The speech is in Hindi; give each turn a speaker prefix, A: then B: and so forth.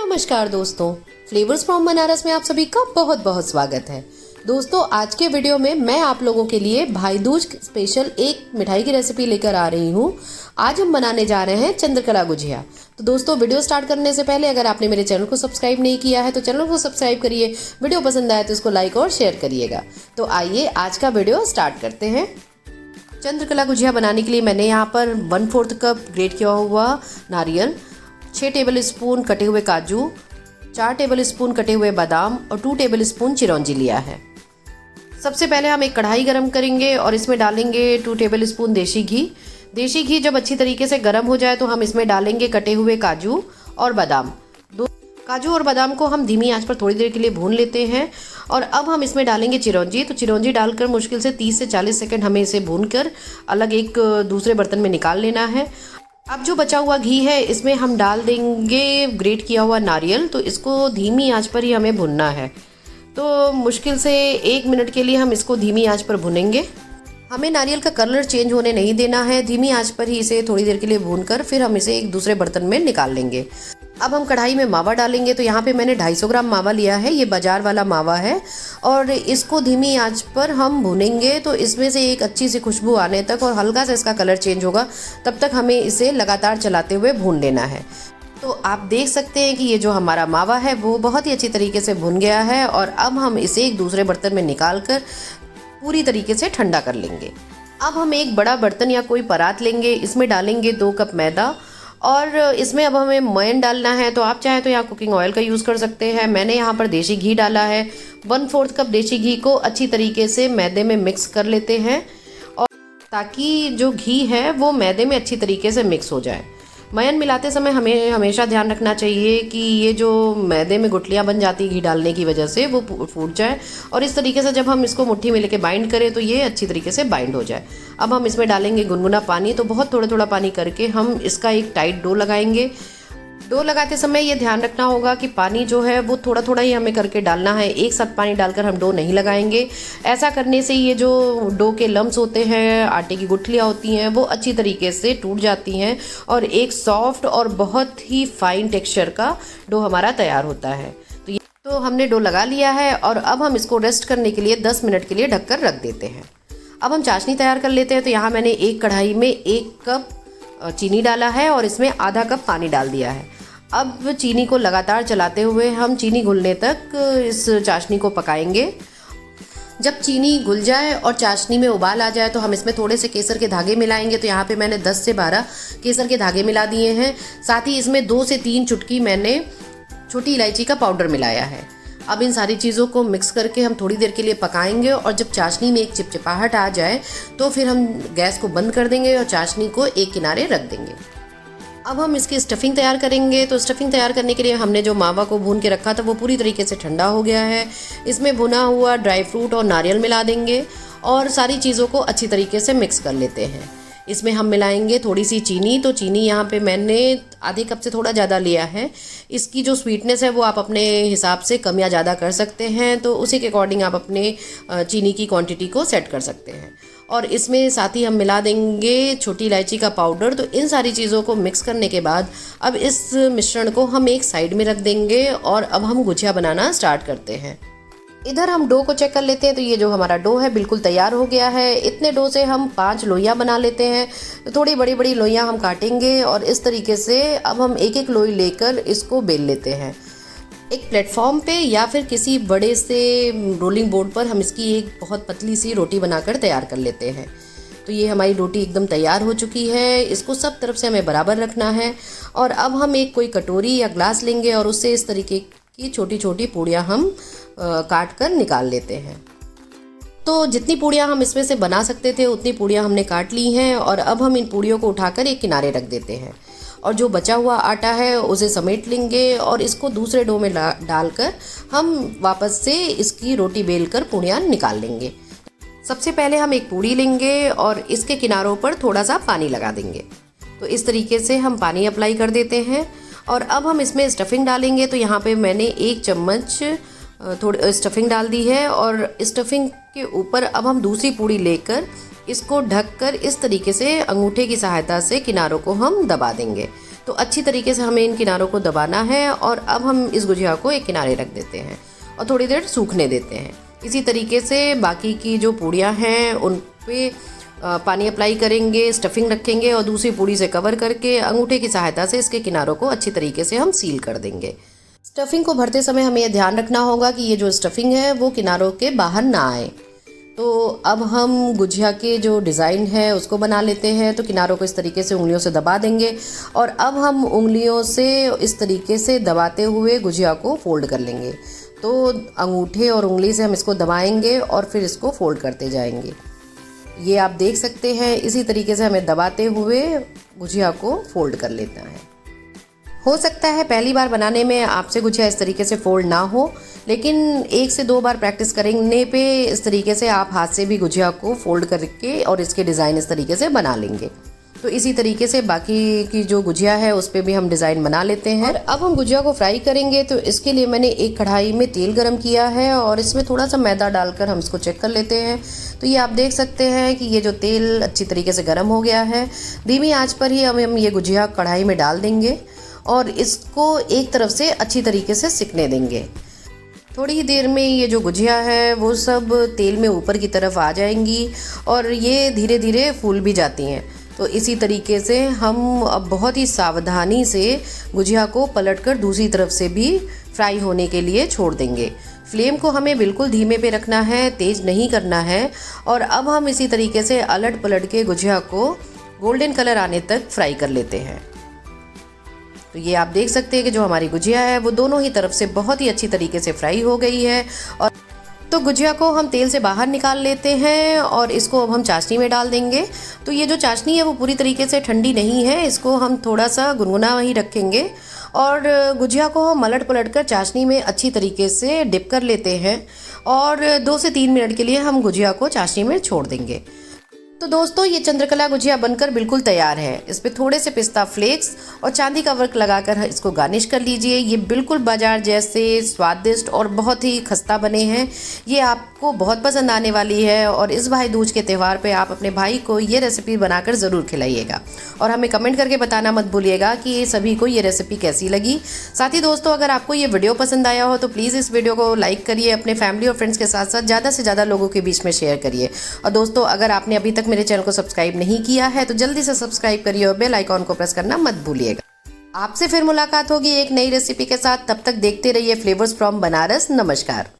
A: नमस्कार दोस्तों, फ्लेवर्स फ्रॉम बनारस में आप सभी का बहुत बहुत स्वागत है। दोस्तों, आज के वीडियो में मैं आप लोगों के लिए भाई दूज स्पेशल एक मिठाई की रेसिपी लेकर आ रही हूँ। आज हम बनाने जा रहे हैं चंद्रकला गुजिया। तो दोस्तों, वीडियो स्टार्ट करने से पहले अगर आपने मेरे चैनल को सब्सक्राइब नहीं किया है तो चैनल को सब्सक्राइब करिए। वीडियो पसंद आए तो इसको लाइक और शेयर करिएगा। तो आइए आज का वीडियो स्टार्ट करते हैं। चंद्रकला गुजिया बनाने के लिए मैंने यहाँ पर 1/4 कप ग्रेट किया हुआ नारियल, 6 टेबल स्पून कटे हुए काजू, 4 टेबल स्पून कटे हुए बादाम और 2 टेबल स्पून चिरौंजी लिया है। सबसे पहले हम एक कढ़ाई गरम करेंगे और इसमें डालेंगे 2 टेबल स्पून देसी घी। देसी घी जब अच्छी तरीके से गर्म हो जाए तो हम इसमें डालेंगे कटे हुए काजू और बादाम। काजू और बादाम को हम धीमी आंच पर थोड़ी देर के लिए भून लेते हैं। और अब हम इसमें डालेंगे चिरौंजी। तो चिरौंजी डालकर मुश्किल से 30 से 40 सेकंड हमें इसे भूनकर अलग एक दूसरे बर्तन में निकाल लेना है। अब जो बचा हुआ घी है इसमें हम डाल देंगे ग्रेट किया हुआ नारियल। तो इसको धीमी आंच पर ही हमें भुनना है। तो मुश्किल से 1 मिनट के लिए हम इसको धीमी आंच पर भुनेंगे। हमें नारियल का कलर चेंज होने नहीं देना है। धीमी आंच पर ही इसे थोड़ी देर के लिए भूनकर फिर हम इसे एक दूसरे बर्तन में निकाल लेंगे। अब हम कढ़ाई में मावा डालेंगे। तो यहाँ पे मैंने 250 ग्राम मावा लिया है। ये बाजार वाला मावा है और इसको धीमी आंच पर हम भूनेंगे। तो इसमें से एक अच्छी सी खुशबू आने तक और हल्का सा इसका कलर चेंज होगा तब तक हमें इसे लगातार चलाते हुए भून लेना है। तो आप देख सकते हैं कि ये जो हमारा मावा है वो बहुत ही अच्छी तरीके से भुन गया है। और अब हम इसे एक दूसरे बर्तन में निकाल कर पूरी तरीके से ठंडा कर लेंगे। अब हम एक बड़ा बर्तन या कोई परात लेंगे। इसमें डालेंगे 2 कप मैदा और इसमें अब हमें मोयन डालना है। तो आप चाहे तो यहाँ कुकिंग ऑयल का यूज़ कर सकते हैं। मैंने यहाँ पर देसी घी डाला है। 1/4 कप देसी घी को अच्छी तरीके से मैदे में मिक्स कर लेते हैं और ताकि जो घी है वो मैदे में अच्छी तरीके से मिक्स हो जाए। मोयन मिलाते समय हमें हमेशा ध्यान रखना चाहिए कि ये जो मैदे में गुठलियाँ बन जाती घी डालने की वजह से वो फूट जाए और इस तरीके से जब हम इसको मुट्ठी में लेके बाइंड करें तो ये अच्छी तरीके से बाइंड हो जाए। अब हम इसमें डालेंगे गुनगुना पानी। तो बहुत थोड़ा थोड़ा पानी करके हम इसका एक टाइट डो लगाएंगे। डो लगाते समय ये ध्यान रखना होगा कि पानी जो है वो थोड़ा थोड़ा ही हमें करके डालना है। एक साथ पानी डालकर हम डो नहीं लगाएंगे। ऐसा करने से ये जो डो के लम्स होते हैं, आटे की गुठलियाँ होती हैं, वो अच्छी तरीके से टूट जाती हैं और एक सॉफ्ट और बहुत ही फाइन टेक्सचर का डो हमारा तैयार होता है। तो हमने डो लगा लिया है और अब हम इसको रेस्ट करने के लिए 10 मिनट के लिए ढककर रख देते हैं। अब हम चाशनी तैयार कर लेते हैं। तो यहाँ मैंने एक कढ़ाई में 1 कप चीनी डाला है और इसमें आधा कप पानी डाल दिया है। अब चीनी को लगातार चलाते हुए हम चीनी घुलने तक इस चाशनी को पकाएंगे। जब चीनी घुल जाए और चाशनी में उबाल आ जाए तो हम इसमें थोड़े से केसर के धागे मिलाएंगे। तो यहाँ पे मैंने 10 से 12 केसर के धागे मिला दिए हैं। साथ ही इसमें 2 से 3 चुटकी मैंने छोटी इलायची का पाउडर मिलाया है। अब इन सारी चीज़ों को मिक्स करके हम थोड़ी देर के लिए पकाएंगे और जब चाशनी में एक चिपचिपाहट आ जाए तो फिर हम गैस को बंद कर देंगे और चाशनी को एक किनारे रख देंगे। अब हम इसकी स्टफिंग तैयार करेंगे। तो स्टफिंग तैयार करने के लिए हमने जो मावा को भून के रखा था वो पूरी तरीके से ठंडा हो गया है। इसमें भुना हुआ ड्राई फ्रूट और नारियल मिला देंगे और सारी चीज़ों को अच्छी तरीके से मिक्स कर लेते हैं। इसमें हम मिलाएंगे थोड़ी सी चीनी। तो चीनी यहाँ पे मैंने आधे कप से थोड़ा ज़्यादा लिया है। इसकी जो स्वीटनेस है वो आप अपने हिसाब से कम या ज़्यादा कर सकते हैं। तो उसी के अकॉर्डिंग आप अपने चीनी की क्वांटिटी को सेट कर सकते हैं। और इसमें साथ ही हम मिला देंगे छोटी इलायची का पाउडर। तो इन सारी चीज़ों को मिक्स करने के बाद अब इस मिश्रण को हम एक साइड में रख देंगे और अब हम गुजिया बनाना स्टार्ट करते हैं। इधर हम डो को चेक कर लेते हैं। तो ये जो हमारा डो है बिल्कुल तैयार हो गया है। इतने डो से हम 5 लोइयाँ बना लेते हैं। तो थोड़ी बड़ी बड़ी लोइयाँ हम काटेंगे और इस तरीके से अब हम एक एक लोई लेकर इसको बेल लेते हैं। एक प्लेटफॉर्म पे या फिर किसी बड़े से रोलिंग बोर्ड पर हम इसकी एक बहुत पतली सी रोटी बनाकर तैयार कर लेते हैं। तो ये हमारी रोटी एकदम तैयार हो चुकी है। इसको सब तरफ से हमें बराबर रखना है। और अब हम एक कोई कटोरी या ग्लास लेंगे और उससे इस तरीके की छोटी छोटी पूड़ियाँ हम काट कर निकाल लेते हैं। तो जितनी पूड़ियाँ हम इसमें से बना सकते थे उतनी पूड़ियाँ हमने काट ली हैं और अब हम इन पूड़ियों को उठाकर एक किनारे रख देते हैं और जो बचा हुआ आटा है उसे समेट लेंगे और इसको दूसरे डो में डालकर हम वापस से इसकी रोटी बेलकर पूड़ियाँ निकाल लेंगे। सबसे पहले हम एक पूड़ी लेंगे और इसके किनारों पर थोड़ा सा पानी लगा देंगे। तो इस तरीके से हम पानी अप्लाई कर देते हैं और अब हम इसमें स्टफिंग डालेंगे। तो यहाँ पे मैंने 1 चम्मच थोड़ी स्टफिंग डाल दी है और स्टफिंग के ऊपर अब हम दूसरी पूड़ी लेकर इसको ढककर इस तरीके से अंगूठे की सहायता से किनारों को हम दबा देंगे। तो अच्छी तरीके से हमें इन किनारों को दबाना है और अब हम इस गुजिया को एक किनारे रख देते हैं और थोड़ी देर सूखने देते हैं। इसी तरीके से बाकी की जो पूड़ियाँ हैं उन पे पानी अप्लाई करेंगे, स्टफिंग रखेंगे और दूसरी पूड़ी से कवर करके अंगूठे की सहायता से इसके किनारों को अच्छी तरीके से हम सील कर देंगे। स्टफिंग को भरते समय हमें यह ध्यान रखना होगा कि ये जो स्टफिंग है वो किनारों के बाहर ना आए। तो अब हम गुजिया के जो डिज़ाइन है उसको बना लेते हैं। तो किनारों को इस तरीके से उंगलियों से दबा देंगे और अब हम उंगलियों से इस तरीके से दबाते हुए गुजिया को फोल्ड कर लेंगे। तो अंगूठे और उंगली से हम इसको दबाएंगे और फिर इसको फोल्ड करते जाएंगे। ये आप देख सकते हैं, इसी तरीके से हमें दबाते हुए गुजिया को फोल्ड कर लेना है। हो सकता है पहली बार बनाने में आपसे गुजिया इस तरीके से फोल्ड ना हो, लेकिन 1 से 2 बार प्रैक्टिस करने पे इस तरीके से आप हाथ से भी गुजिया को फोल्ड करके और इसके डिज़ाइन इस तरीके से बना लेंगे। तो इसी तरीके से बाकी की जो गुजिया है उस पर भी हम डिज़ाइन बना लेते हैं। और अब हम गुजिया को फ्राई करेंगे। तो इसके लिए मैंने एक कढ़ाई में तेल गरम किया है और इसमें थोड़ा सा मैदा डालकर हम इसको चेक कर लेते हैं। तो ये आप देख सकते हैं कि ये जो तेल अच्छी तरीके से गर्म हो गया है। धीमी आंच पर ही हम ये गुजिया कढ़ाई में डाल देंगे और इसको एक तरफ से अच्छी तरीके से सिकने देंगे। थोड़ी ही देर में ये जो गुजिया है वो सब तेल में ऊपर की तरफ आ जाएंगी और ये धीरे धीरे फूल भी जाती हैं। तो इसी तरीके से हम अब बहुत ही सावधानी से गुजिया को पलटकर दूसरी तरफ से भी फ्राई होने के लिए छोड़ देंगे। फ्लेम को हमें बिल्कुल धीमे पे रखना है, तेज़ नहीं करना है। और अब हम इसी तरीके से अलट पलट के गुजिया को गोल्डन कलर आने तक फ्राई कर लेते हैं। तो ये आप देख सकते हैं कि जो हमारी गुजिया है वो दोनों ही तरफ से बहुत ही अच्छी तरीके से फ्राई हो गई है। और तो गुजिया को हम तेल से बाहर निकाल लेते हैं और इसको अब हम चाशनी में डाल देंगे। तो ये जो चाशनी है वो पूरी तरीके से ठंडी नहीं है, इसको हम थोड़ा सा गुनगुना ही रखेंगे और गुजिया को हम पलट पलट कर चाशनी में अच्छी तरीके से डिप कर लेते हैं और 2 से 3 मिनट के लिए हम गुजिया को चाशनी में छोड़ देंगे। तो दोस्तों ये चंद्रकला गुजिया बनकर बिल्कुल तैयार है। इस पे थोड़े से पिस्ता फ्लेक्स और चांदी का वर्क लगाकर इसको गार्निश कर लीजिए। ये बिल्कुल बाजार जैसे स्वादिष्ट और बहुत ही खस्ता बने हैं। ये आपको बहुत पसंद आने वाली है और इस भाई दूज के त्यौहार पे आप अपने भाई को ये रेसिपी बनाकर ज़रूर खिलाइएगा और हमें कमेंट करके बताना मत भूलिएगा कि सभी को ये रेसिपी कैसी लगी। साथ ही दोस्तों अगर आपको ये वीडियो पसंद आया हो तो प्लीज़ इस वीडियो को लाइक करिए, अपने फैमिली और फ्रेंड्स के साथ साथ ज़्यादा से ज़्यादा लोगों के बीच में शेयर करिए। और दोस्तों अगर आपने अभी तक मेरे चैनल को सब्सक्राइब नहीं किया है तो जल्दी से सब्सक्राइब करिए और बेल आइकॉन को प्रेस करना मत भूलिएगा। आपसे फिर मुलाकात होगी एक नई रेसिपी के साथ। तब तक देखते रहिए फ्लेवर्स फ्रॉम बनारस। नमस्कार।